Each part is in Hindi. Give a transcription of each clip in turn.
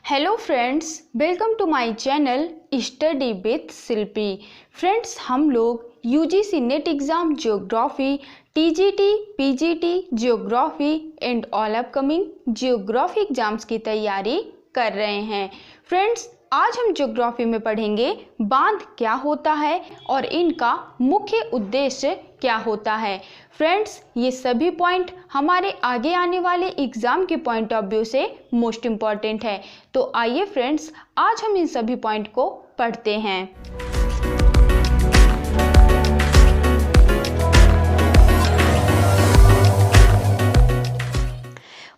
Hello friends, welcome to my channel study with Shilpi. Friends, हम लोग UGC NET exam geography, TGT, PGT geography and all upcoming geography exams की तैयारी कर रहे हैं। फ्रेंड्स, आज हम ज्योग्राफी में पढ़ेंगे बांध क्या होता है और इनका मुख्य उद्देश्य क्या होता है। फ्रेंड्स, ये सभी पॉइंट हमारे आगे आने वाले एग्जाम के पॉइंट ऑफ व्यू से मोस्ट इम्पॉर्टेंट है। तो आइए फ्रेंड्स, आज हम इन सभी पॉइंट को पढ़ते हैं।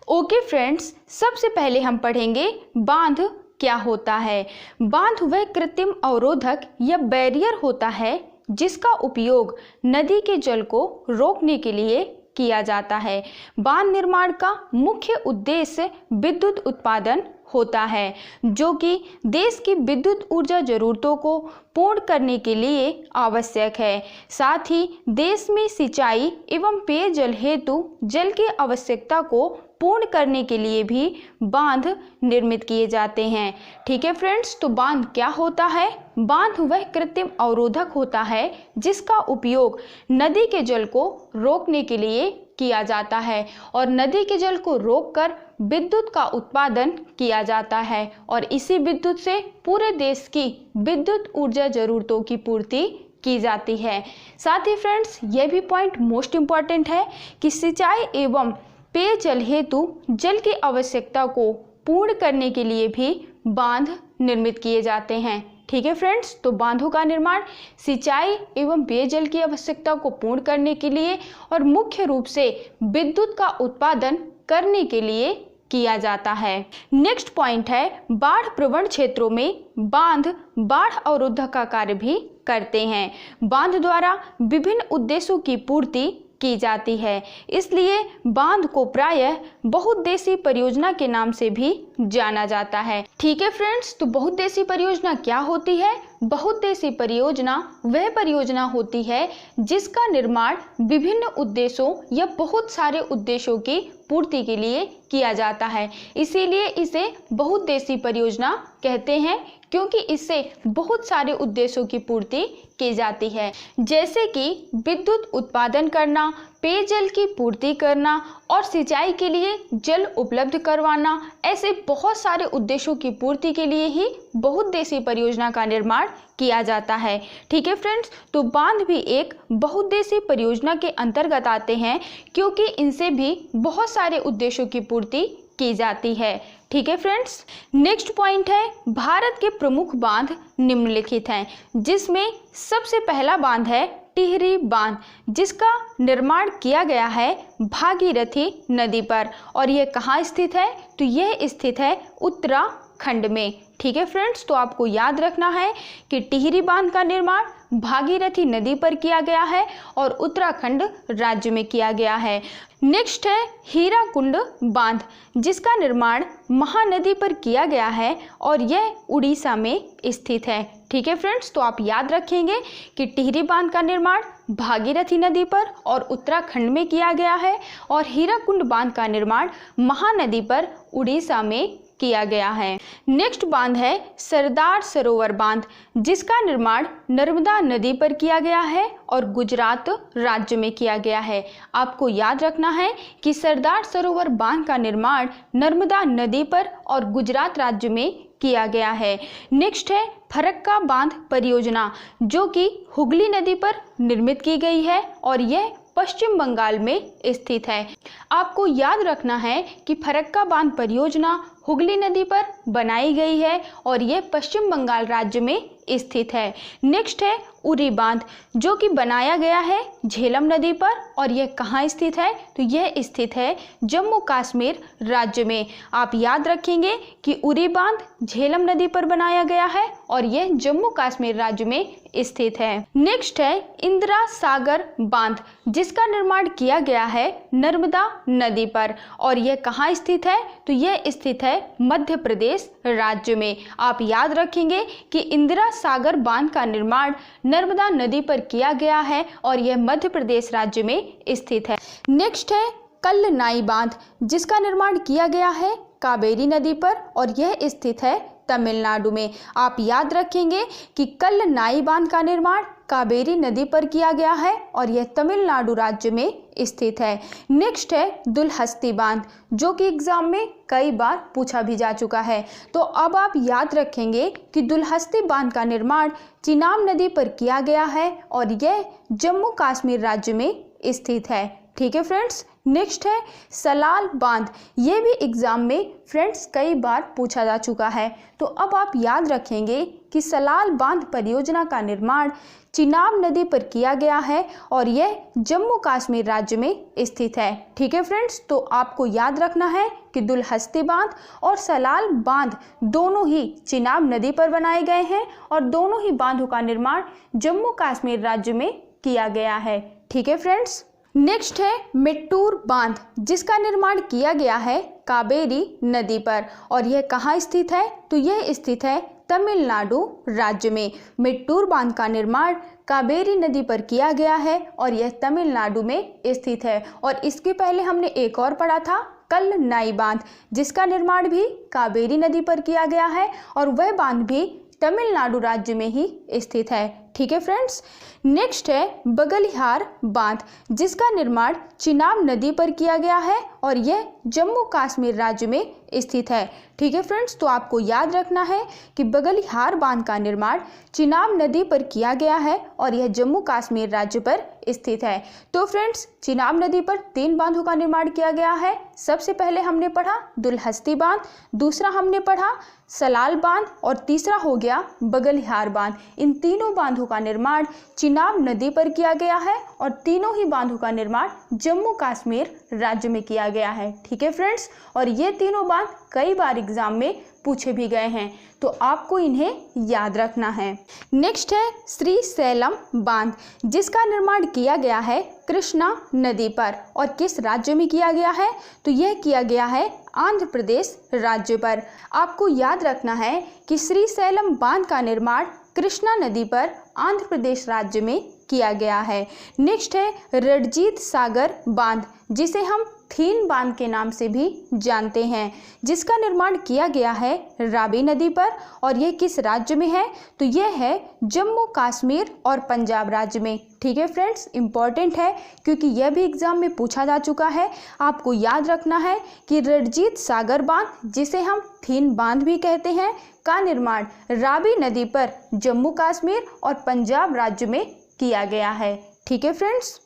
ओके फ्रेंड्स, सबसे पहले हम पढ़ेंगे बांध क्या होता है। बांध वह कृत्रिम अवरोधक या बैरियर होता है जिसका उपयोग नदी के जल को रोकने के लिए किया जाता है। बांध निर्माण का मुख्य उद्देश्य विद्युत उत्पादन होता है, जो कि देश की विद्युत ऊर्जा जरूरतों को पूर्ण करने के लिए आवश्यक है। साथ ही देश में सिंचाई एवं पेयजल हेतु जल की आवश्यकता को पूर्ण करने के लिए भी बांध निर्मित किए जाते हैं। ठीक है फ्रेंड्स, तो बांध क्या होता है? बांध वह कृत्रिम अवरोधक होता है जिसका उपयोग नदी के जल को रोकने के लिए किया जाता है और नदी के जल को रोककर विद्युत का उत्पादन किया जाता है और इसी विद्युत से पूरे देश की विद्युत ऊर्जा जरूरतों की पूर्ति की जाती है। साथ ही फ्रेंड्स, यह भी पॉइंट मोस्ट इम्पॉर्टेंट है कि सिंचाई एवं पेयजल हेतु जल की आवश्यकता को पूर्ण करने के लिए भी बांध निर्मित किए जाते हैं। ठीक है फ्रेंड्स, तो बांधों का निर्माण सिंचाई एवं पेयजल की आवश्यकता को पूर्ण करने के लिए और मुख्य रूप से विद्युत का उत्पादन करने के लिए किया जाता है। नेक्स्ट पॉइंट है, बाढ़ प्रवण क्षेत्रों में बांध बाढ़ अवरोधक का कार्य भी करते हैं। बांध द्वारा विभिन्न उद्देश्यों की पूर्ति की जाती है, इसलिए बांध को प्रायः बहुउद्देशीय परियोजना के नाम से भी जाना जाता है। ठीक है फ्रेंड्स, तो बहुउद्देशीय परियोजना क्या होती है? बहुउद्देशीय परियोजना वह परियोजना होती है जिसका निर्माण विभिन्न उद्देश्यों या बहुत सारे उद्देश्यों की पूर्ति के लिए किया जाता है। इसीलिए इसे बहुउद्देशीय परियोजना कहते हैं, क्योंकि इससे बहुत सारे उद्देश्यों की पूर्ति की जाती है, जैसे कि विद्युत उत्पादन करना, पेयजल की पूर्ति करना और सिंचाई के लिए जल उपलब्ध करवाना। ऐसे बहुत सारे उद्देश्यों की पूर्ति के लिए ही बहुउद्देशीय परियोजना का निर्माण किया जाता है। ठीक है फ्रेंड्स, तो बांध भी एक बहुउद्देशीय परियोजना के अंतर्गत आते हैं, क्योंकि इनसे भी बहुत सारे उद्देश्यों की पूर्ति की जाती है। ठीक है फ्रेंड्स, नेक्स्ट पॉइंट है, भारत के प्रमुख बांध निम्नलिखित हैं, जिसमें सबसे पहला बांध है टिहरी बांध, जिसका निर्माण किया गया है भागीरथी नदी पर और यह कहाँ स्थित है? तो यह स्थित है उत्तराखंड में। ठीक है फ्रेंड्स, तो आपको याद रखना है कि टिहरी बांध का निर्माण भागीरथी नदी पर किया गया है और उत्तराखंड राज्य में किया गया है। नेक्स्ट है हीराकुंड बांध, जिसका निर्माण महानदी पर किया गया है और यह उड़ीसा में स्थित है। ठीक है फ्रेंड्स, तो आप याद रखेंगे कि टिहरी बांध का निर्माण भागीरथी नदी पर और उत्तराखंड में किया गया है और हीराकुंड बांध का निर्माण महानदी पर उड़ीसा में किया गया है। नेक्स्ट बांध है सरदार सरोवर बांध, जिसका निर्माण नर्मदा नदी पर किया गया है और गुजरात राज्य में किया गया है। आपको याद रखना है कि सरदार सरोवर बांध का निर्माण नर्मदा नदी पर और गुजरात राज्य में किया गया है। नेक्स्ट है फरक्का बांध परियोजना, जो कि हुगली नदी पर निर्मित की गई है और यह पश्चिम बंगाल में स्थित है। आपको याद रखना है कि फरक्का बांध परियोजना हुगली नदी पर बनाई गई है और यह पश्चिम बंगाल राज्य में स्थित है। नेक्स्ट है उरी बांध, जो कि बनाया गया है झेलम नदी पर और यह कहाँ स्थित है? तो यह स्थित है जम्मू कश्मीर राज्य में। आप याद रखेंगे कि उरी बांध झेलम नदी पर बनाया गया है और यह जम्मू कश्मीर राज्य में स्थित है। नेक्स्ट है इंदिरा सागर बांध, जिसका निर्माण किया गया है नर्मदा नदी पर और यह कहाँ स्थित है? तो यह स्थित है मध्य प्रदेश राज्य में। आप याद रखेंगे कि इंदिरा सागर बांध का निर्माण नर्मदा नदी पर किया गया है और यह मध्य प्रदेश राज्य में स्थित है। नेक्स्ट है कल्लनाई बांध, जिसका निर्माण किया गया है कावेरी नदी पर और यह स्थित है तमिलनाडु में। आप याद रखेंगे कि कल्लनाई बांध का निर्माण कावेरी नदी पर किया गया है और यह तमिलनाडु राज्य में स्थित है। नेक्स्ट है दुलहस्ती बांध, जो कि एग्जाम में कई बार पूछा भी जा चुका है। तो अब आप याद रखेंगे कि दुलहस्ती बांध का निर्माण चिनाब नदी पर किया गया है और यह जम्मू कश्मीर राज्य में स्थित है। ठीक है फ्रेंड्स। नेक्स्ट है सलाल बांध, ये भी एग्जाम में फ्रेंड्स कई बार पूछा जा चुका है। तो अब आप याद रखेंगे कि सलाल बांध परियोजना का निर्माण चिनाब नदी पर किया गया है और यह जम्मू कश्मीर राज्य में स्थित है। ठीक है फ्रेंड्स। तो आपको याद रखना है कि दुलहस्ती बांध और सलाल बांध दोनों ही चिनाब नदी पर बनाए गए हैं और दोनों ही बांधों का निर्माण जम्मू कश्मीर राज्य में किया गया है। ठीक है फ्रेंड्स। नेक्स्ट है मेट्टूर बांध, जिसका निर्माण किया गया है कावेरी नदी पर और यह कहाँ स्थित है? तो यह स्थित है तमिलनाडु राज्य में। मेट्टूर बांध का निर्माण कावेरी नदी पर किया गया है और यह तमिलनाडु में स्थित है। और इसके पहले हमने एक और पढ़ा था कल्लनाई बांध, जिसका निर्माण भी कावेरी नदी पर किया गया है और वह बांध भी तमिलनाडु राज्य में ही स्थित है। ठीक है फ्रेंड्स। नेक्स्ट है बगलिहार बांध, जिसका निर्माण चिनाब नदी पर किया गया है और यह जम्मू कश्मीर राज्य में स्थित है। ठीक है फ्रेंड्स। तो आपको याद रखना है कि बगलिहार बांध का निर्माण चिनाब नदी पर किया गया है और यह जम्मू कश्मीर राज्य पर स्थित है। तो फ्रेंड्स, चिनाब नदी पर 3 बांधों का निर्माण किया गया है। सबसे पहले हमने पढ़ा दुलहस्ती बांध, दूसरा हमने पढ़ा सलाल बांध और तीसरा हो गया बगलिहार बांध। इन तीनों बांधों का निर्माण चिनाब नदी पर किया गया है और तीनों ही बांधों का निर्माण जम्मू कश्मीर राज्य में किया गया है। ठीक है फ्रेंड्स। और ये तीनों बांध कई बार एग्जाम में पूछे भी गए हैं, तो आपको इन्हें याद रखना है। नेक्स्ट है श्रीशैलम बांध, जिसका निर्माण किया गया है कृष्णा नदी पर और किस राज्य में किया गया है? तो यह किया गया है आंध्र प्रदेश राज्य पर। आपको याद रखना है कि श्रीशैलम बांध का निर्माण कृष्णा नदी पर आंध्र प्रदेश राज्य में किया गया है। नेक्स्ट है रणजीत सागर बांध, जिसे हम थीन बांध के नाम से भी जानते हैं, जिसका निर्माण किया गया है रावी नदी पर और यह किस राज्य में है? तो यह है जम्मू कश्मीर और पंजाब राज्य में। ठीक है फ्रेंड्स, इंपॉर्टेंट है क्योंकि यह भी एग्जाम में पूछा जा चुका है। आपको याद रखना है कि रणजीत सागर बांध, जिसे हम थीन बांध भी कहते हैं, का निर्माण रावी नदी पर जम्मू कश्मीर और पंजाब राज्य में किया गया है। ठीक है फ्रेंड्स।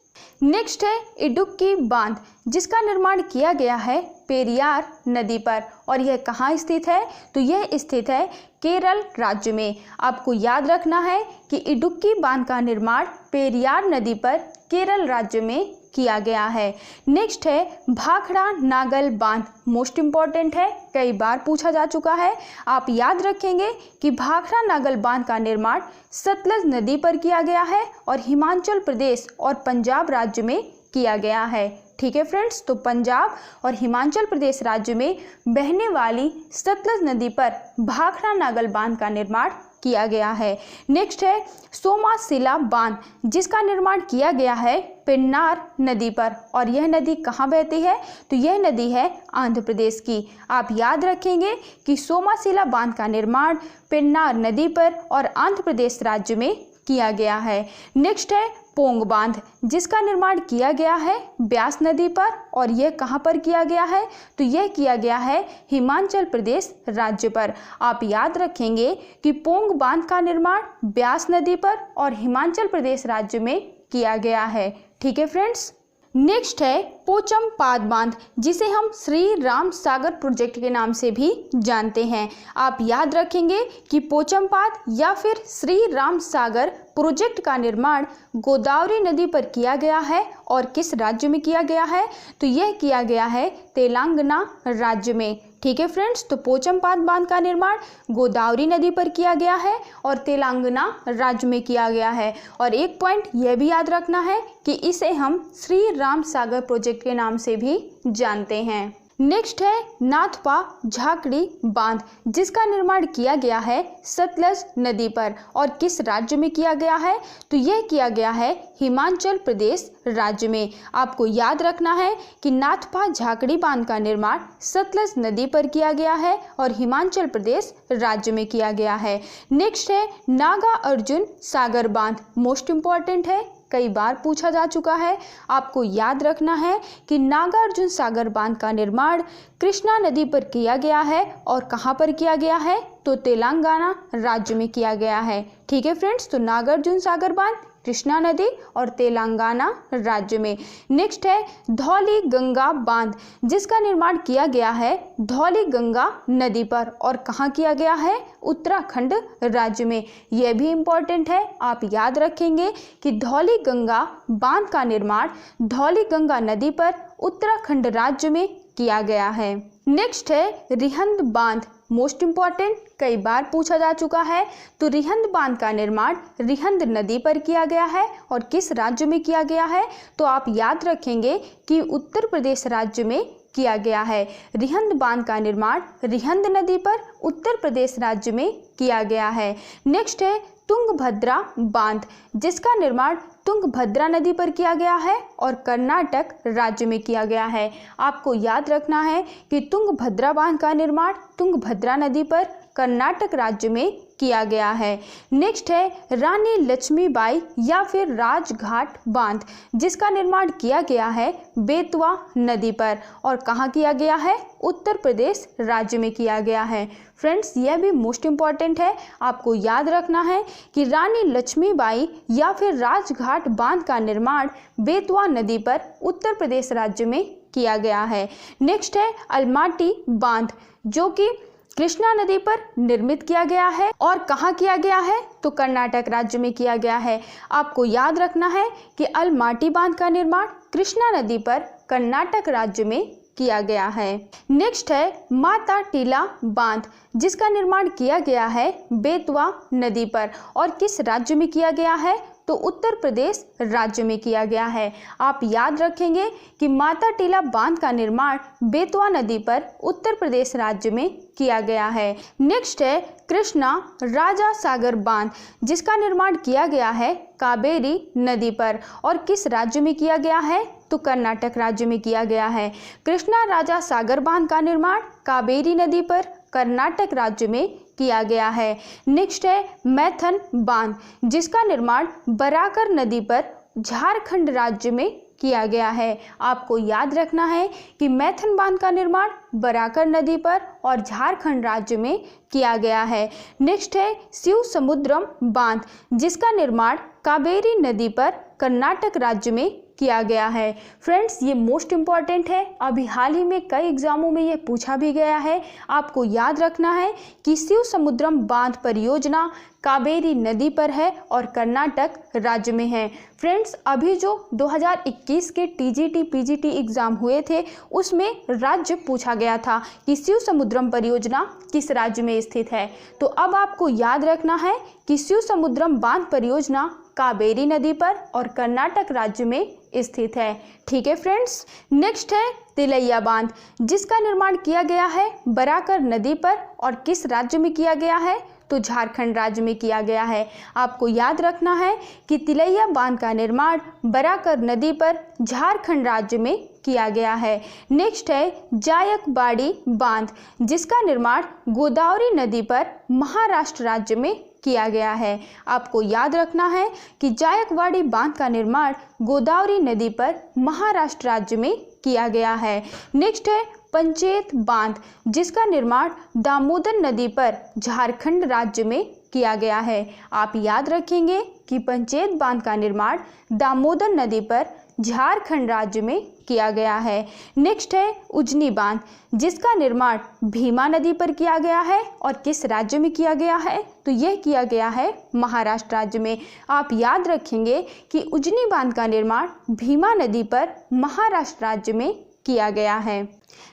नेक्स्ट है इडुक्की बांध, जिसका निर्माण किया गया है पेरियार नदी पर और यह कहाँ स्थित है? तो यह स्थित है केरल राज्य में। आपको याद रखना है कि इडुक्की बांध का निर्माण पेरियार नदी पर केरल राज्य में किया गया है। नेक्स्ट है भाखड़ा नागल बांध, मोस्ट इम्पॉर्टेंट है, कई बार पूछा जा चुका है। आप याद रखेंगे कि भाखड़ा नागल बांध का निर्माण सतलज नदी पर किया गया है और हिमाचल प्रदेश और पंजाब राज्य में किया गया है। ठीक है फ्रेंड्स। तो पंजाब और हिमाचल प्रदेश राज्य में बहने वाली सतलज नदी पर भाखड़ा नागल बांध का निर्माण किया गया है। नेक्स्ट है सोमाशिला बांध, जिसका निर्माण किया गया है पेन्नार नदी पर और यह नदी कहाँ बहती है? तो यह नदी है आंध्र प्रदेश की। आप याद रखेंगे कि सोमाशिला बांध का निर्माण पेन्नार नदी पर और आंध्र प्रदेश राज्य में किया गया है। नेक्स्ट है पोंग बांध, जिसका निर्माण किया गया है ब्यास नदी पर और यह कहाँ पर किया गया है? तो यह किया गया है हिमाचल प्रदेश राज्य पर। आप याद रखेंगे कि पोंग बांध का निर्माण ब्यास नदी पर और हिमाचल प्रदेश राज्य में किया गया है। ठीक है फ्रेंड्स। नेक्स्ट है पोचमपाद बांध, जिसे हम श्री राम सागर प्रोजेक्ट के नाम से भी जानते हैं। आप याद रखेंगे कि पोचमपाद या फिर श्री राम सागर प्रोजेक्ट का निर्माण गोदावरी नदी पर किया गया है और किस राज्य में किया गया है? तो यह किया गया है तेलंगाना राज्य में। ठीक है फ्रेंड्स। तो पोचमपाद बांध का निर्माण गोदावरी नदी पर किया गया है और तेलंगाना राज्य में किया गया है। और एक पॉइंट यह भी याद रखना है कि इसे हम श्री राम सागर प्रोजेक्ट के नाम से भी जानते हैं। नेक्स्ट है नाथपा झाकड़ी बांध, जिसका निर्माण किया गया है सतलज नदी पर और किस राज्य में किया गया है, तो यह किया गया है हिमाचल प्रदेश राज्य में। आपको याद रखना है कि नाथपा झाकड़ी बांध का निर्माण सतलज नदी पर किया गया है और हिमाचल प्रदेश राज्य में किया गया है। नेक्स्ट है नागा अर्जुन सागर बांध, मोस्ट इंपॉर्टेंट है, कई बार पूछा जा चुका है। आपको याद रखना है कि नागार्जुन सागर बांध का निर्माण कृष्णा नदी पर किया गया है और कहां पर किया गया है, तो तेलंगाना राज्य में किया गया है। ठीक है फ्रेंड्स, तो नागार्जुन सागर बांध कृष्णा नदी और तेलंगाना राज्य में। नेक्स्ट है धौली गंगा बांध, जिसका निर्माण किया गया है धौली गंगा नदी पर और कहाँ किया गया है, उत्तराखंड राज्य में। यह भी इम्पोर्टेंट है, आप याद रखेंगे कि धौली गंगा बांध का निर्माण धौली गंगा नदी पर उत्तराखंड राज्य में किया गया है। नेक्स्ट है रिहंद बांध, मोस्ट इंपॉर्टेंट, कई बार पूछा जा चुका है। तो रिहंद बांध का निर्माण रिहंद नदी पर किया गया है और किस राज्य में किया गया है, तो आप याद रखेंगे कि उत्तर प्रदेश राज्य में किया गया है। रिहंद बांध का निर्माण रिहंद नदी पर उत्तर प्रदेश राज्य में किया गया है। नेक्स्ट है तुंगभद्रा बांध, जिसका निर्माण तुंगभद्रा नदी पर किया गया है और कर्नाटक राज्य में किया गया है। आपको याद रखना है कि तुंगभद्रा बांध का निर्माण तुंगभद्रा नदी पर कर्नाटक राज्य में किया गया है। नेक्स्ट है रानी लक्ष्मीबाई या फिर राजघाट बांध, जिसका निर्माण किया गया है बेतवा नदी पर और कहाँ किया गया है, उत्तर प्रदेश राज्य में किया गया है। फ्रेंड्स, यह भी मोस्ट इम्पॉर्टेंट है, आपको याद रखना है कि रानी लक्ष्मीबाई या फिर राजघाट बांध का निर्माण बेतवा नदी पर उत्तर प्रदेश राज्य में किया गया है। नेक्स्ट है अलमाटी बांध, जो कि कृष्णा नदी पर निर्मित किया गया है और कहाँ किया गया है, तो कर्नाटक राज्य में किया गया है। आपको याद रखना है कि अलमाटी बांध का निर्माण कृष्णा नदी पर कर्नाटक राज्य में किया गया है। नेक्स्ट है माता टीला बांध, जिसका निर्माण किया गया है बेतवा नदी पर और किस राज्य में किया गया है, तो उत्तर प्रदेश राज्य में किया गया है। आप याद रखेंगे कि माता टीला बांध का निर्माण बेतवा नदी पर उत्तर प्रदेश राज्य में किया गया है। नेक्स्ट है कृष्णा राजा सागर बांध, जिसका निर्माण किया गया है कावेरी नदी पर और किस राज्य में किया गया है, तो कर्नाटक राज्य में किया गया है। कृष्णा राजा सागर बांध का निर्माण कावेरी नदी पर कर्नाटक राज्य में किया गया है। नेक्स्ट है मैथन बांध, जिसका निर्माण बराकर नदी पर झारखंड राज्य में किया गया है। आपको याद रखना है कि मैथन बांध का निर्माण बराकर नदी पर और झारखंड राज्य में किया गया है। नेक्स्ट है शिव समुद्रम बांध, जिसका निर्माण कावेरी नदी पर कर्नाटक राज्य में किया गया है। फ्रेंड्स, ये मोस्ट इम्पॉर्टेंट है, अभी हाल ही में कई एग्जामों में ये पूछा भी गया है। आपको याद रखना है कि शिव समुद्रम बांध परियोजना कावेरी नदी पर है और कर्नाटक राज्य में है। फ्रेंड्स, अभी जो 2021 के टीजीटी पीजीटी एग्जाम हुए थे उसमें राज्य पूछा गया था कि शिव समुद्रम परियोजना किस राज्य में स्थित है। तो अब आपको याद रखना है कि शिव समुद्रम बांध परियोजना कावेरी नदी पर और कर्नाटक राज्य में स्थित है। ठीक है फ्रेंड्स, नेक्स्ट है तिलैया बांध, जिसका निर्माण किया गया है बराकर नदी पर और किस राज्य में किया गया है, तो झारखंड राज्य में किया गया है। आपको याद रखना है कि तिलैया बांध का निर्माण बराकर नदी पर झारखंड राज्य में किया गया है। नेक्स्ट है जायकवाड़ी बांध, जिसका निर्माण गोदावरी नदी पर महाराष्ट्र राज्य में किया गया है। आपको याद रखना है कि जायकवाड़ी बांध का निर्माण गोदावरी नदी पर महाराष्ट्र राज्य में किया गया है। नेक्स्ट है पंचेत बांध, जिसका निर्माण दामोदर नदी पर झारखंड राज्य में किया गया है। आप याद रखेंगे कि पंचेत बांध का निर्माण दामोदर नदी पर झारखंड राज्य में किया गया है। नेक्स्ट है उजनी बांध, जिसका निर्माण भीमा नदी पर किया गया है और किस राज्य में किया गया है, तो यह किया गया है महाराष्ट्र राज्य में। आप याद रखेंगे कि उजनी बांध का निर्माण भीमा नदी पर महाराष्ट्र राज्य में किया गया है।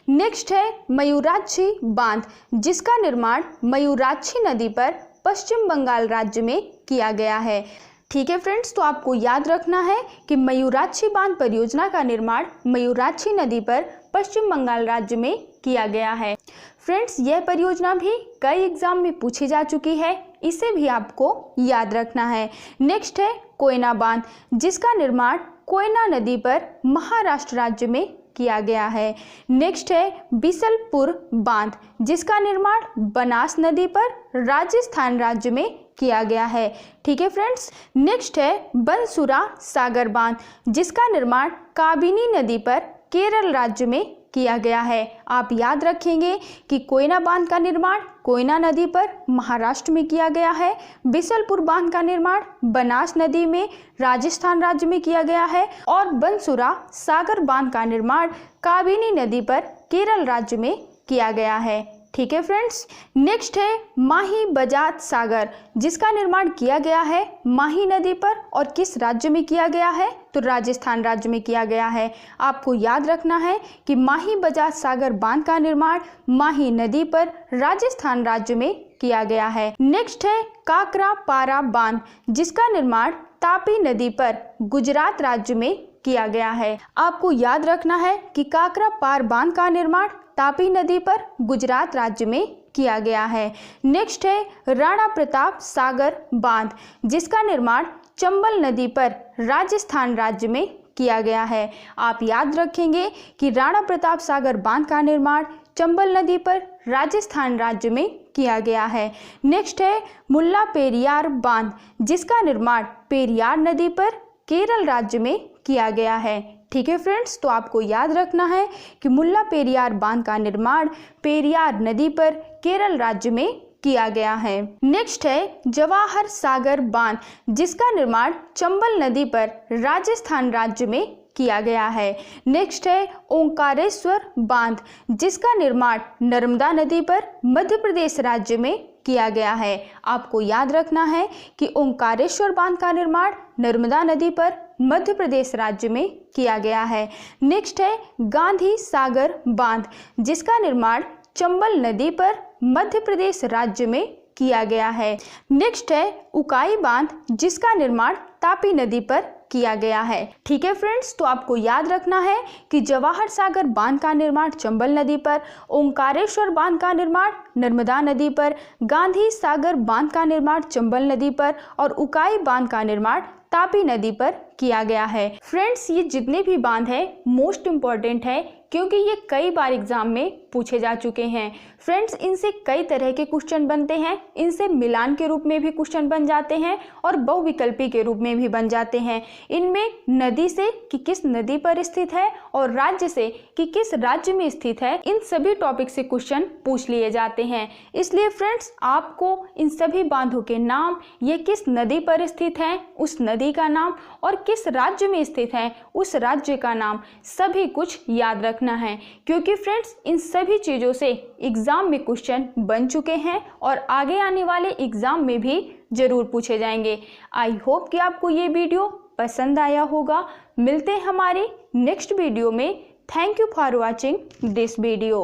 नेक्स्ट है मयूराक्षी बांध, जिसका निर्माण मयूराक्षी नदी पर पश्चिम बंगाल राज्य में किया गया है। ठीक है फ्रेंड्स, तो आपको याद रखना है कि मयूराक्षी बांध परियोजना का निर्माण मयूराक्षी नदी पर पश्चिम बंगाल राज्य में किया गया है। फ्रेंड्स, यह परियोजना भी कई एग्जाम में पूछी जा चुकी है, इसे भी आपको याद रखना है। नेक्स्ट है कोयना बांध, जिसका निर्माण कोयना नदी पर महाराष्ट्र राज्य में किया गया है। नेक्स्ट है बिसलपुर बांध, जिसका निर्माण बनास नदी पर राजस्थान राज्य में किया गया है। ठीक है फ्रेंड्स, नेक्स्ट है बनसुरा सागर बांध, जिसका निर्माण काबिनी नदी पर केरल राज्य में किया गया है। आप याद रखेंगे कि कोयना बांध का निर्माण कोयना नदी पर महाराष्ट्र में किया गया है, बिसलपुर बांध का निर्माण बनास नदी में राजस्थान राज्य में किया गया है और बनसुरा सागर बांध का निर्माण काबिनी नदी पर केरल राज्य में किया गया है। ठीक है फ्रेंड्स, नेक्स्ट है माही बजाज सागर, जिसका निर्माण किया गया है माही नदी पर और किस राज्य में किया गया है, तो राजस्थान राज्य में किया गया है। आपको याद रखना है कि माही बजाज सागर बांध का निर्माण माही नदी पर राजस्थान राज्य में किया गया है। नेक्स्ट है काकरा पारा बांध, जिसका निर्माण तापी नदी पर गुजरात राज्य में किया गया है। आपको याद रखना है कि काकरा पार बांध का निर्माण तापी नदी पर गुजरात राज्य में किया गया है। नेक्स्ट है राणा प्रताप सागर बांध, जिसका निर्माण चंबल नदी पर राजस्थान राज्य में किया गया है। आप याद रखेंगे कि राणा प्रताप सागर बांध का निर्माण चंबल नदी पर राजस्थान राज्य में किया गया है। नेक्स्ट है मुल्ला पेरियार बांध, जिसका निर्माण पेरियार नदी पर केरल राज्य में किया गया है। ठीक है फ्रेंड्स, तो आपको याद रखना है कि मुल्ला पेरियार बांध का निर्माण पेरियार नदी पर केरल राज्य में किया गया है। नेक्स्ट है जवाहर सागर बांध, जिसका निर्माण चंबल नदी पर राजस्थान राज्य में किया गया है। नेक्स्ट है ओंकारेश्वर बांध, जिसका निर्माण नर्मदा नदी पर मध्य प्रदेश राज्य में किया गया है। आपको याद रखना है कि ओंकारेश्वर बांध का निर्माण नर्मदा नदी पर मध्य प्रदेश राज्य में किया गया है। नेक्स्ट है गांधी सागर बांध, जिसका निर्माण चंबल नदी पर मध्य प्रदेश राज्य में किया गया है। नेक्स्ट है उकाई बांध, जिसका निर्माण तापी नदी पर किया गया है। ठीक है फ्रेंड्स, तो आपको याद रखना है कि जवाहर सागर बांध का निर्माण चंबल नदी पर, ओंकारेश्वर बांध का निर्माण नर्मदा नदी पर, गांधी सागर बांध का निर्माण चंबल नदी पर और उकाई बांध का निर्माण तापी नदी पर किया गया है। फ्रेंड्स, ये जितने भी बांध है मोस्ट इम्पॉर्टेंट है क्योंकि ये कई बार एग्जाम में पूछे जा चुके हैं। फ्रेंड्स, इनसे कई तरह के क्वेश्चन बनते हैं, इनसे मिलान के रूप में भी क्वेश्चन बन जाते हैं और बहुविकल्पी के रूप में भी बन जाते हैं। इनमें नदी से कि किस नदी पर स्थित है और राज्य से कि किस राज्य में स्थित है, इन सभी टॉपिक से क्वेश्चन पूछ लिए जाते हैं। इसलिए फ्रेंड्स, आपको इन सभी बांधों के नाम, ये किस नदी पर स्थित है उस नदी का नाम और किस राज्य में स्थित है उस राज्य का नाम, सभी कुछ याद रखना है क्योंकि फ्रेंड्स, इन सभी चीज़ों से एग्जाम में क्वेश्चन बन चुके हैं और आगे आने वाले एग्जाम में भी जरूर पूछे जाएंगे। आई होप कि आपको ये वीडियो पसंद आया होगा। मिलते हैं हमारे नेक्स्ट वीडियो में। Thank you for watching this video.